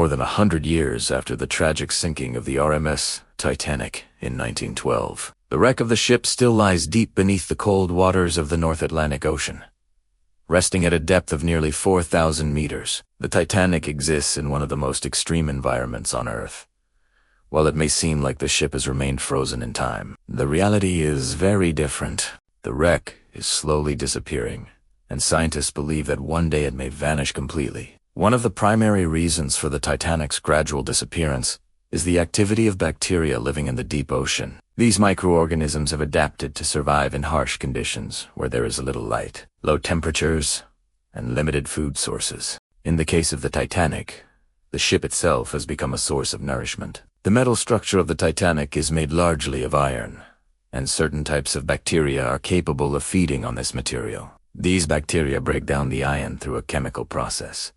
more than 100 years after the tragic sinking of the RMS Titanic in 1912. The wreck of the ship still lies deep beneath the cold waters of the North Atlantic Ocean. Resting at a depth of nearly 4,000 meters, the Titanic exists in one of the most extreme environments on Earth. While it may seem like the ship has remained frozen in time, the reality is very different. The wreck is slowly disappearing, and scientists believe that one day it may vanish completely. One of the primary reasons for the Titanic's gradual disappearance is the activity of bacteria living in the deep ocean. These microorganisms have adapted to survive in harsh conditions where there is little light, low temperatures, and limited food sources. In the case of the Titanic, the ship itself has become a source of nourishment. The metal structure of the Titanic is made largely of iron, and certain types of bacteria are capable of feeding on this material. These bacteria break down the iron through a chemical process,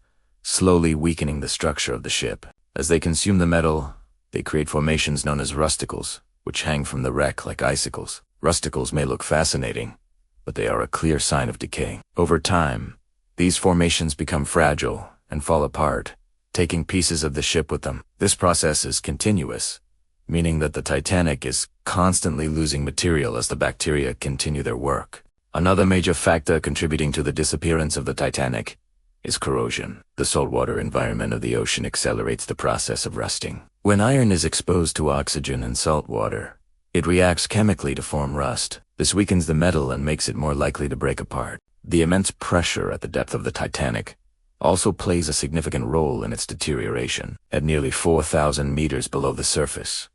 slowly weakening the structure of the ship. As they consume the metal, they create formations known as rusticles, which hang from the wreck like icicles. Rusticles may look fascinating, but they are a clear sign of decay. Over time, these formations become fragile and fall apart, taking pieces of the ship with them. This process is continuous, meaning that the Titanic is constantly losing material as the bacteria continue their work. Another major factor contributing to the disappearance of the Titanic is corrosion. The saltwater environment of the ocean accelerates the process of rusting. When iron is exposed to oxygen and salt water, it reacts chemically to form rust. This weakens the metal and makes it more likely to break apart. The immense pressure at the depth of the Titanic also plays a significant role in its deterioration. At nearly 4,000 meters below the surface,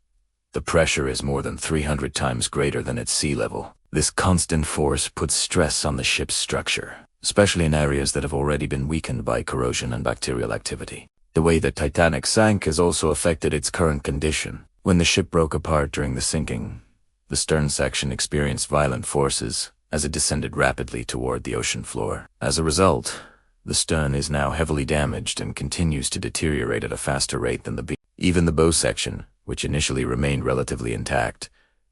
the pressure is more than 300 times greater than its sea level. This constant force puts stress on the ship's structure, especially in areas that have already been weakened by corrosion and bacterial activity. The way the Titanic sank has also affected its current condition. When the ship broke apart during the sinking, the stern section experienced violent forces as it descended rapidly toward the ocean floor. As a result, the stern is now heavily damaged and continues to deteriorate at a faster rate than the beam. Even the bow section, which initially remained relatively intact,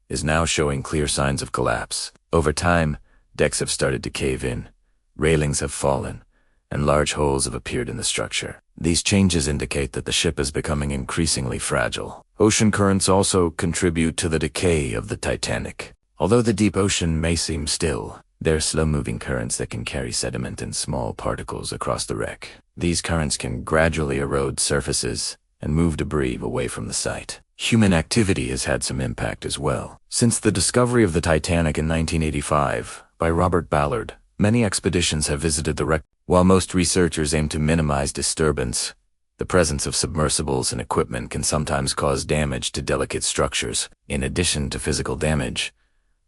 is now showing clear signs of collapse. Over time, decks have started to cave in, railings have fallen, and large holes have appeared in the structure. These changes indicate that the ship is becoming increasingly fragile. Ocean currents also contribute to the decay of the Titanic. Although the deep ocean may seem still, there are slow-moving currents that can carry sediment and small particles across the wreck. These currents can gradually erode surfaces and move debris away from the site. Human activity has had some impact as well. Since the discovery of the Titanic in 1985 by Robert Ballard, many expeditions have visited the wreck. While most researchers aim to minimize disturbance, the presence of submersibles and equipment can sometimes cause damage to delicate structures. In addition to physical damage,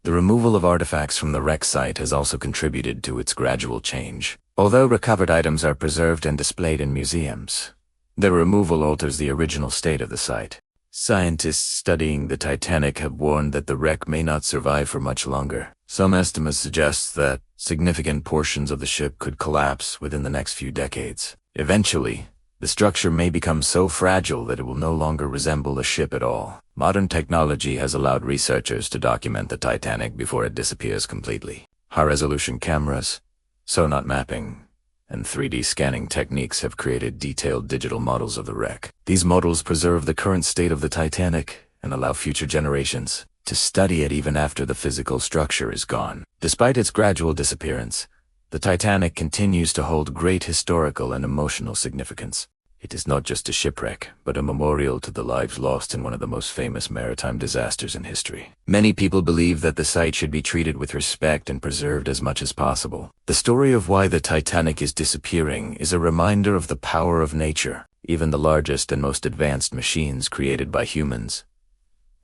the removal of artifacts from the wreck site has also contributed to its gradual change. Although recovered items are preserved and displayed in museums, their removal alters the original state of the site. Scientists studying the Titanic have warned that the wreck may not survive for much longer. Some estimates suggest that significant portions of the ship could collapse within the next few decades. Eventually, the structure may become so fragile that it will no longer resemble a ship at all. Modern technology has allowed researchers to document the Titanic before it disappears completely. High-resolution cameras, sonar mapping, and 3D scanning techniques have created detailed digital models of the wreck. These models preserve the current state of the Titanic and allow future generations to study it even after the physical structure is gone. Despite its gradual disappearance, the Titanic continues to hold great historical and emotional significance. It is not just a shipwreck, but a memorial to the lives lost in one of the most famous maritime disasters in history. Many people believe that the site should be treated with respect and preserved as much as possible. The story of why the Titanic is disappearing is a reminder of the power of nature. Even the largest and most advanced machines created by humans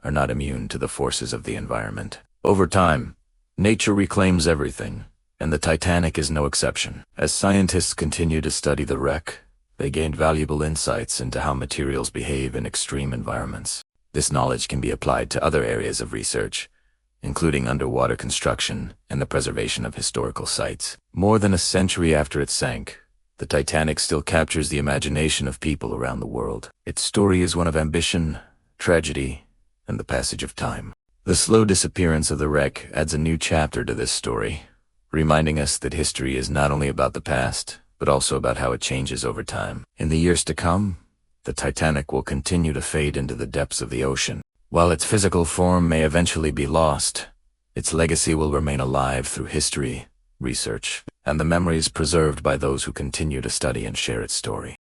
are not immune to the forces of the environment. Over time, nature reclaims everything, and the Titanic is no exception. As scientists continue to study the wreck, they gained valuable insights into how materials behave in extreme environments. This knowledge can be applied to other areas of research, including underwater construction and the preservation of historical sites. More than a century after it sank, the Titanic still captures the imagination of people around the world. Its story is one of ambition, tragedy, and the passage of time. The slow disappearance of the wreck adds a new chapter to this story, reminding us that history is not only about the past, but also about how it changes over time. In the years to come, the Titanic will continue to fade into the depths of the ocean. While its physical form may eventually be lost, its legacy will remain alive through history, research, and the memories preserved by those who continue to study and share its story.